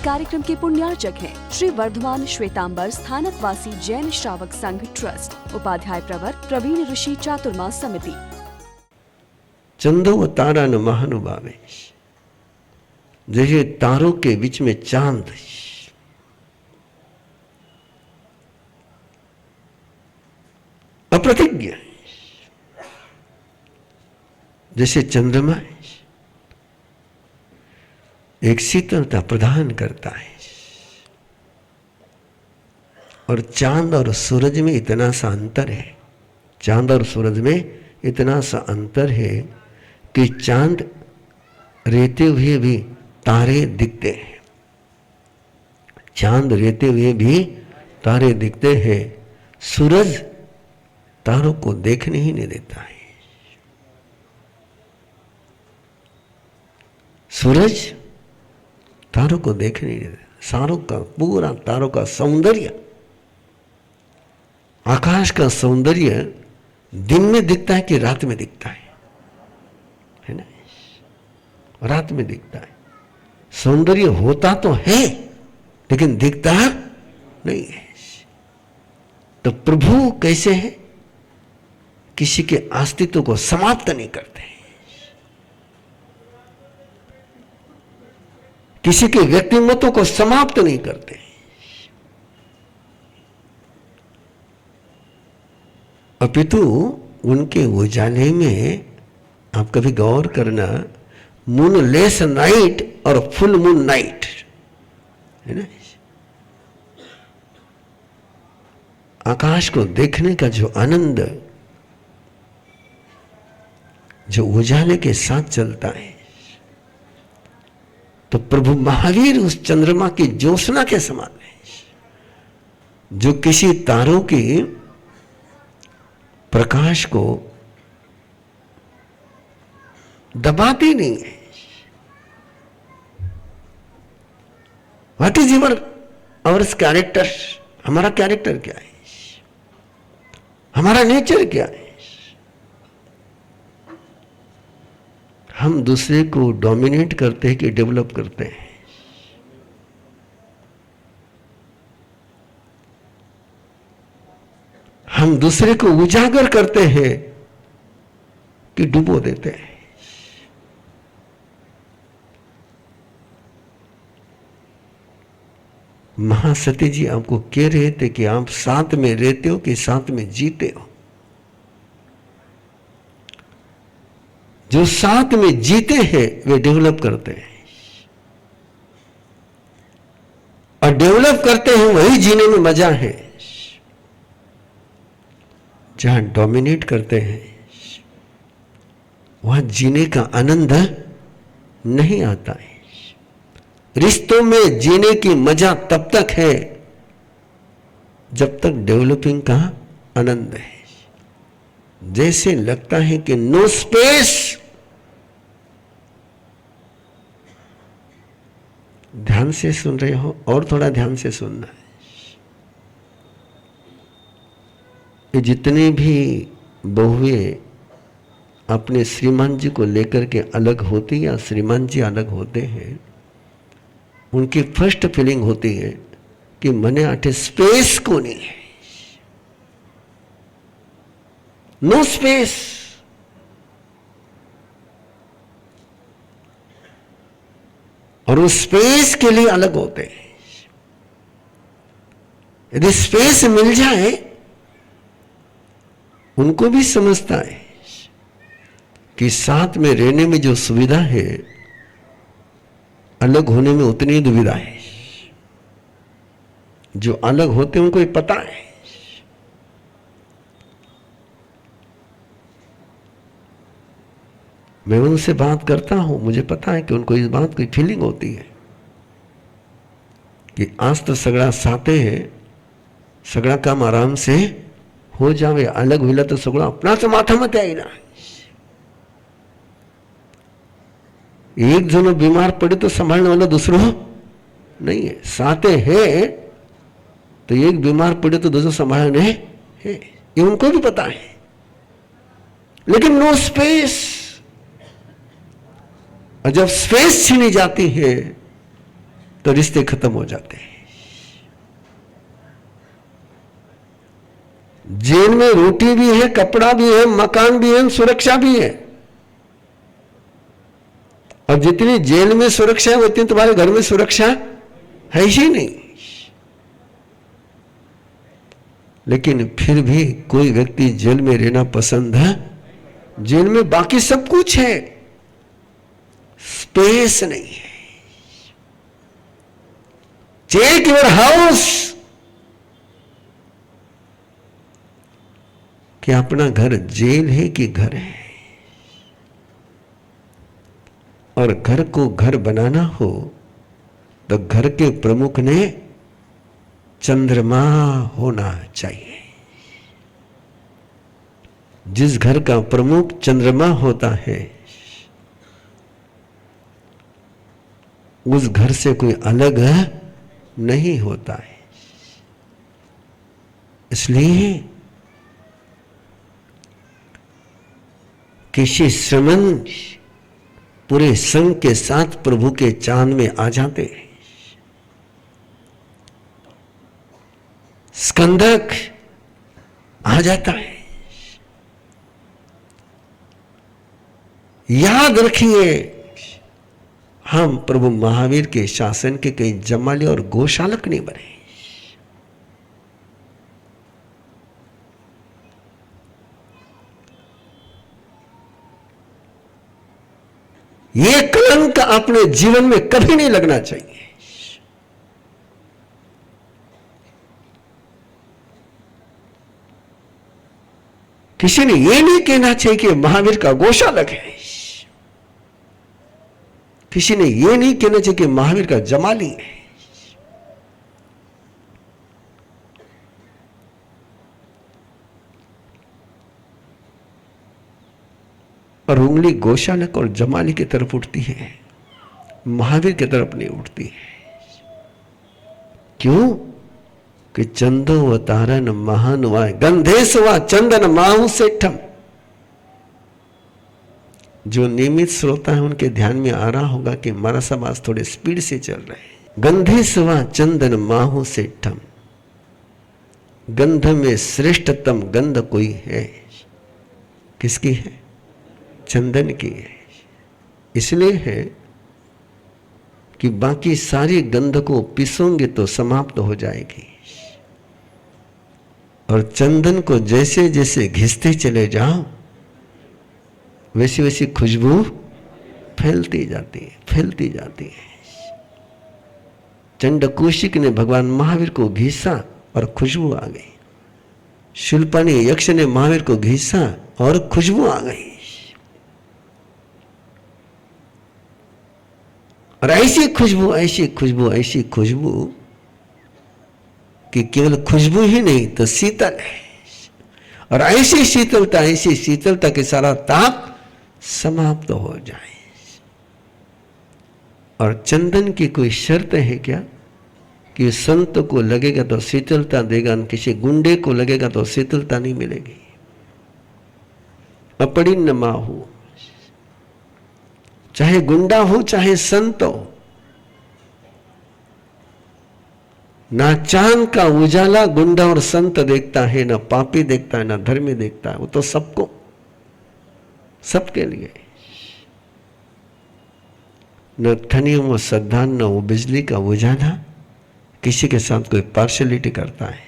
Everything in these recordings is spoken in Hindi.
कार्यक्रम के पुण्यार्चक हैं श्री वर्धमान श्वेतांबर स्थानकवासी जैन श्रावक संघ ट्रस्ट, उपाध्याय प्रवर प्रवीण ऋषि चातुर्मास समिति। चंदो व तारा न महानुभावे, जैसे तारों के बीच में चांद, अप्रतिज्ञ, जैसे चंद्रमा एक शीतलता प्रदान करता है, और चांद और सूरज में इतना सा अंतर है, चांद और सूरज में इतना सा अंतर है कि चांद रहते हुए भी तारे दिखते हैं, चांद रहते हुए भी तारे दिखते हैं, सूरज तारों को देखने ही नहीं देता है। सूरज तारों को देखने नहीं देता, सारों का पूरा तारों का सौंदर्य, आकाश का सौंदर्य दिन में दिखता है कि रात में दिखता है ना? रात में दिखता है। सौंदर्य होता तो है लेकिन दिखता नहीं है। तो प्रभु कैसे है? किसी के अस्तित्व को समाप्त नहीं करते, किसी के व्यक्तिमत्व को समाप्त नहीं करते। अपितु उनके उजाले में आप कभी गौर करना, मूनलेस नाइट और फुल मून नाइट है ना, आकाश को देखने का जो आनंद जो उजाले के साथ चलता है, तो प्रभु महावीर उस चंद्रमा की ज्योत्सना के समान है, जो किसी तारों की प्रकाश को दबाती नहीं है। What is our character? हमारा कैरेक्टर क्या है? हमारा नेचर क्या है? हम दूसरे को डोमिनेट करते हैं कि डेवलप करते हैं? हम दूसरे को उजागर करते हैं कि डुबो देते हैं? महासती जी आपको कह रहे थे कि आप साथ में रहते हो कि साथ में जीते हो। जो साथ में जीते हैं वे डेवलप करते हैं, और डेवलप करते हैं वही जीने में मजा है। जहां डोमिनेट करते हैं वहां जीने का आनंद नहीं आता है। रिश्तों में जीने की मजा तब तक है जब तक डेवलपिंग का आनंद है। जैसे लगता है कि नो स्पेस, ध्यान से सुन रहे हो और थोड़ा ध्यान से सुनना है। ये जितने भी बहुएं अपने श्रीमान जी को लेकर के अलग होती या श्रीमान जी अलग होते हैं, उनकी फर्स्ट फीलिंग होती है कि मने आठे स्पेस को नहीं है, नो स्पेस। और उस स्पेस के लिए अलग होते हैं। यदि स्पेस मिल जाए, उनको भी समझता है कि साथ में रहने में जो सुविधा है, अलग होने में उतनी ही दुविधा है। जो अलग होते हैं उनको ये पता है। मैं उनसे बात करता हूं, मुझे पता है कि उनको इस बात की फीलिंग होती है कि आज तो सगड़ा साथे है, सगड़ा काम आराम से हो जावे, अलग हुआ तो सगड़ा अपना तो माथा मत आएगा। एक जनो बीमार पड़े तो संभालने वाला दूसरो नहीं है, साथे है तो एक बीमार पड़े तो दूसरा संभालने है, ये उनको भी पता है। लेकिन नो स्पेस। और जब स्पेस छीनी जाती है तो रिश्ते खत्म हो जाते हैं। जेल में रोटी भी है, कपड़ा भी है, मकान भी है, सुरक्षा भी है। और जितनी जेल में सुरक्षा है उतनी तुम्हारे घर में सुरक्षा है ही नहीं। लेकिन फिर भी कोई व्यक्ति जेल में रहना पसंद है। जेल में बाकी सब कुछ है, स्पेस नहीं है। चेक योर हाउस, कि अपना घर जेल है कि घर है। और घर को घर बनाना हो तो घर के प्रमुख ने चंद्रमा होना चाहिए। जिस घर का प्रमुख चंद्रमा होता है उस घर से कोई अलग नहीं होता है। इसलिए किसी श्रमण पूरे संघ के साथ प्रभु के चांद में आ जाते हैं। स्कंदक आ जाता है। याद रखिए, हम प्रभु महावीर के शासन के कई जमाले और गोशालक नहीं बने। ये कलंक अपने जीवन में कभी नहीं लगना चाहिए। किसी ने यह नहीं कहना चाहिए कि महावीर का गोशालक है। किसी ने यह नहीं कहना चाहिए कि महावीर का जमाली है। और उंगली गोशालक और जमाली की तरफ उठती है, महावीर की तरफ नहीं उठती है। क्यों? कि चंदो व तारन महान व गंधेश व चंदन माहू सेठम। जो नियमित श्रोता है उनके ध्यान में आ रहा होगा कि हमारा समाज थोड़े स्पीड से चल रहे हैं। गंधेश व चंदन माहू सेठम, गंध में श्रेष्ठतम गंध कोई है, किसकी है? चंदन की है। इसलिए है कि बाकी सारी गंध को पीसोंगे तो समाप्त हो जाएगी, और चंदन को जैसे जैसे घिसते चले जाओ वैसी वैसी खुशबू फैलती जाती है, फैलती जाती है। चंडकौशिक ने भगवान महावीर को घिसा और खुशबू आ गई। शिल्पानी यक्ष ने महावीर को घिसा और खुशबू आ गई। और ऐसी खुशबू, ऐसी खुशबू, ऐसी खुशबू कि केवल खुशबू ही नहीं तो शीतल है। और ऐसी शीतलता के सारा ताप समाप्त हो जाए। और चंदन की कोई शर्त है क्या कि संत को लगेगा तो शीतलता देगा, किसी गुंडे को लगेगा तो शीतलता नहीं मिलेगी। अपरिन्न माहू, चाहे गुंडा हो चाहे संत हो, ना चांद का उजाला गुंडा और संत देखता है, ना पापी देखता है, ना धर्मी देखता है। वो तो सबको, सबके लिए। न धनियों में श्रद्धा, न वो बिजली का उजाला किसी के साथ कोई पार्शलिटी करता है।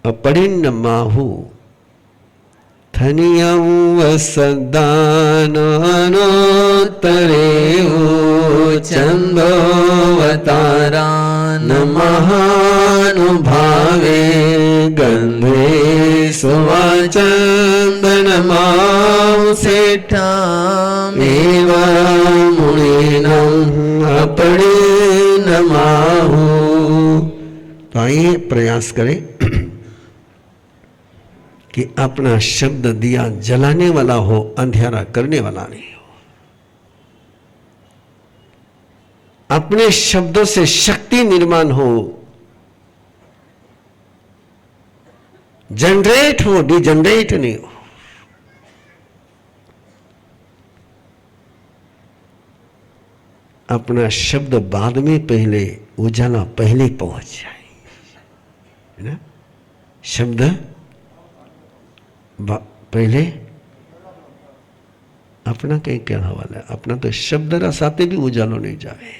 अपरिन्न माहू धनियों सदान तरे चंदोवतारान महानुभावे गंधे सुवाचंदन माऊ सेठाम एवं मुनिनम अपरिन्न माहू। तो आइए प्रयास करें कि अपना शब्द दिया जलाने वाला हो, अंधेरा करने वाला नहीं हो। अपने शब्दों से शक्ति निर्माण हो, जनरेट हो, डिजनरेट नहीं हो। अपना शब्द बाद में, पहले उजाला पहले पहुंच जाए, है ना। शब्द पहले अपना कहीं कहना वाला है, अपना तो शब्द रसाते भी उजालो नहीं जाए।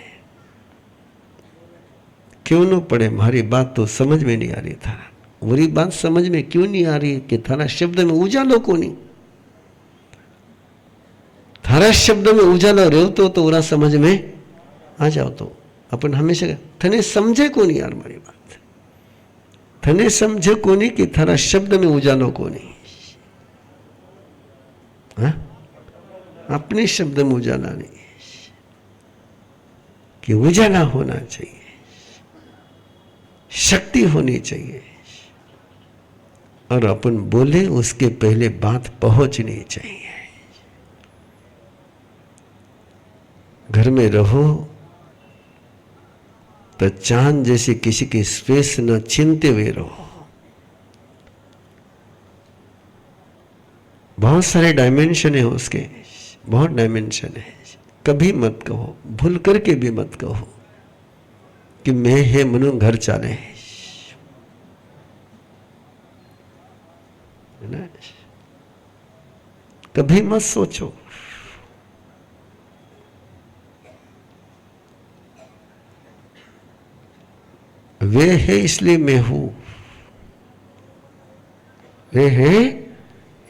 क्यों न पड़े, हमारी बात तो समझ में नहीं आ रही था, वही बात समझ में क्यों नहीं आ रही कि थारा शब्द में उजालो को नहीं, थारा शब्द में उजालो रहो तो वरा समझ में आ जाओ। तो अपन हमेशा थने समझे को नहीं यार, मारी बात थने समझे को नहीं कि थारा शब्द में उजालो को नहीं। हाँ? अपने शब्द में उजाला नहीं, कि उजाला होना चाहिए, शक्ति होनी चाहिए, और अपन बोले उसके पहले बात पहुंचनी चाहिए। घर में रहो तो चांद जैसे किसी की स्पेस न छीनते हुए रहो। बहुत सारे डायमेंशन है उसके, बहुत डायमेंशन है। कभी मत कहो, भूल करके भी मत कहो कि मैं है मनु घर चाले, है ना। कभी मत सोचो। वे है इसलिए मैं हूं, वे है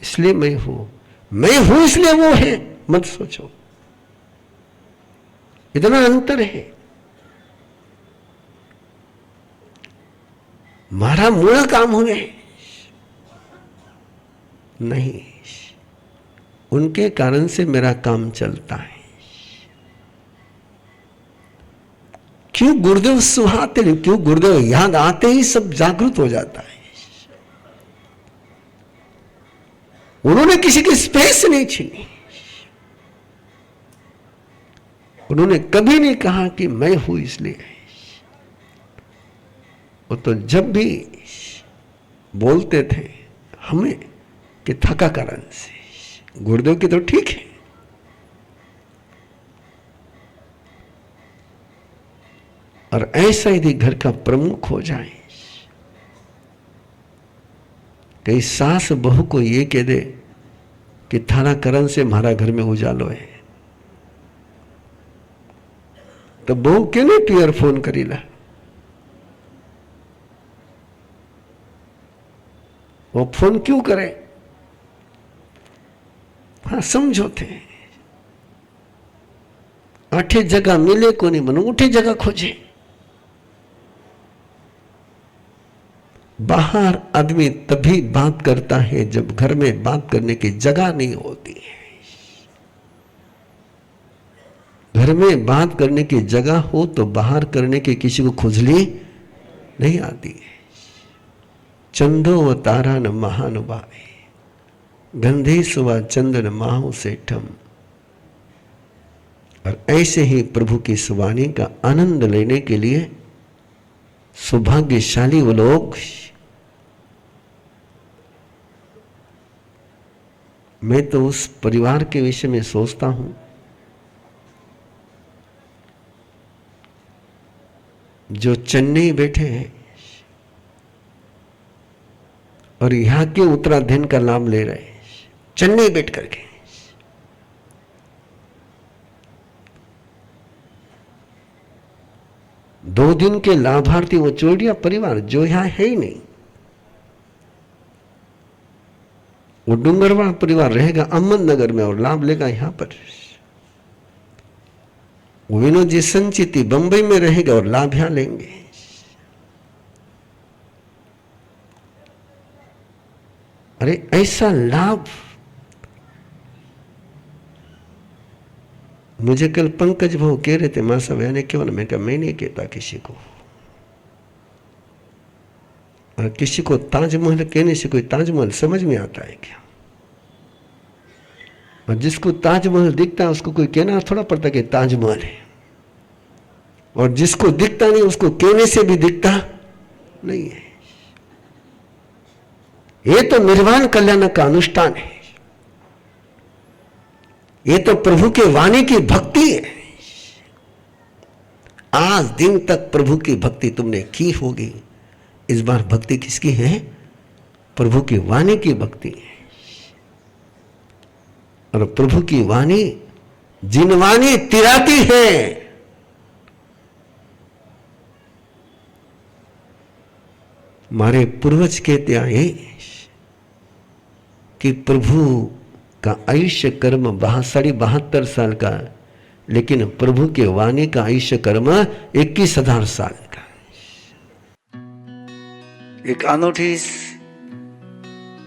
इसलिए मैं हूं इसलिए वो है, मत सोचो। इतना अंतर है। मारा मूल काम हुए नहीं, उनके कारण से मेरा काम चलता है। क्यों गुरुदेव सुहाते नहीं, क्यों गुरुदेव याद आते ही सब जागृत हो जाता है। उन्होंने किसी की स्पेस नहीं छीनी, उन्होंने कभी नहीं कहा कि मैं हूं इसलिए। वो तो जब भी बोलते थे हमें कि थका कारण से, गुरुदेव की तो ठीक है, और ऐसा यदि घर का प्रमुख हो जाए, कई सास बहू को ये कह दे कि थारा करण से हमारा घर में उजालो है, तो बहू के नहीं तू ईयरफोन करीला, वो फोन क्यों करे। हाँ समझो थे, आठे जगह मिले को नहीं, मनो उठे जगह खोजे। बाहर आदमी तभी बात करता है जब घर में बात करने की जगह नहीं होती है। घर में बात करने की जगह हो तो बाहर करने की किसी को खुजली नहीं आती है। चंदो व तारा न महानुभावे, गंधे सुवा चंदन माहु सेठम। और ऐसे ही प्रभु की सुवाणी का आनंद लेने के लिए सौभाग्यशाली वो लोग। मैं तो उस परिवार के विषय में सोचता हूं जो चेन्नई बैठे हैं और यहां के उत्तराधीन का लाभ ले रहे हैं, चेन्नई बैठ करके। दो दिन के लाभार्थी वो चोटिया परिवार जो यहां है ही नहीं, वो डूंगरवाड़ परिवार रहेगा अहमदनगर में और लाभ लेगा यहां पर। विनोद जी संचिति बंबई में रहेगा और लाभ यहां लेंगे। अरे ऐसा लाभ मुझे कल पंकज भाऊ कह रहे थे, मां साहब यानी क्यों ना, मैं कहा मैं नहीं कहता किसी को, और किसी को ताजमहल कहने से कोई ताजमहल समझ में आता है क्या। और जिसको ताजमहल दिखता है उसको कोई कहना थोड़ा पड़ता कि ताजमहल है, और जिसको दिखता नहीं उसको कहने से भी दिखता नहीं है। ये तो निर्वाण कल्याण का अनुष्ठान है, ये तो प्रभु के वाणी की भक्ति है। आज दिन तक प्रभु की भक्ति तुमने की होगी। इस बार भक्ति किसकी है? प्रभु की वाणी की भक्ति है। और प्रभु की वाणी जिनवाणी तिराती है। हमारे पूर्वज कहते आए कि प्रभु का आयुष्य कर्म 72 साल का, लेकिन प्रभु के वाणी का आयुष्य कर्म 21,000 साल का। एक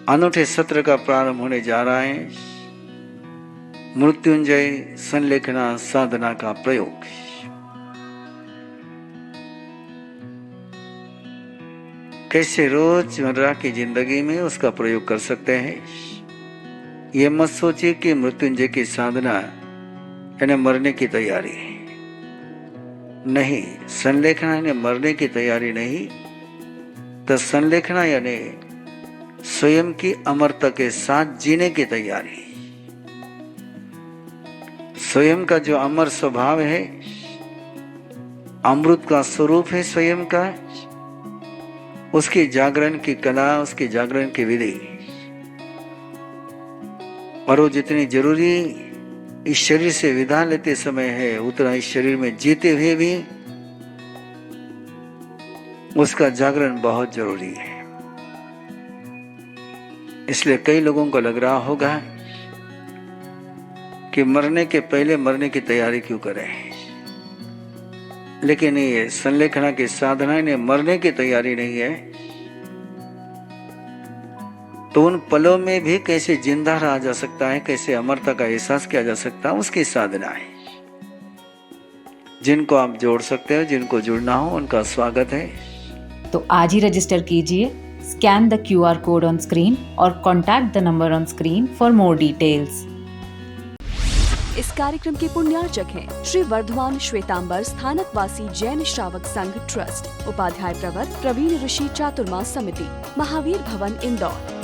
अनूठे सत्र का प्रारंभ होने जा रहा है। मृत्युंजय संलेखना साधना का प्रयोग। कैसे रोजमर्रा की जिंदगी में उसका प्रयोग कर सकते हैं। ये मत सोचिए कि मृत्युंजय की साधना यानी मरने की तैयारी नहीं, संलेखना यानी मरने की तैयारी नहीं, तो संलेखना यानी स्वयं की अमरता के साथ जीने की तैयारी। स्वयं का जो अमर स्वभाव है, अमृत का स्वरूप है स्वयं का, उसकी जागरण की कला, उसकी जागरण की विधि, और वो जितनी जरूरी इस शरीर से विदा लेते समय है, उतना इस शरीर में जीते हुए भी उसका जागरण बहुत जरूरी है। इसलिए कई लोगों को लग रहा होगा कि मरने के पहले मरने की तैयारी क्यों करें, लेकिन ये संलेखना की साधना ने मरने की तैयारी नहीं है, तो उन पलों में भी कैसे जिंदा रहा जा सकता है, कैसे अमरता का एहसास किया जा सकता है, उसकी साधना है। जिनको आप जोड़ सकते हो, जिनको जुड़ना हो, उनका स्वागत है। तो आज ही रजिस्टर कीजिए, scan the QR code on screen और contact the number on screen for more details. इस कार्यक्रम के पुण्यार्चक हैं श्री वर्धमान श्वेतांबर स्थानकवासी जैन श्रावक संघ ट्रस्ट, उपाध्याय प्रवर प्रवीण ऋषि चातुर्मास समिति, महावीर भवन इंदौर।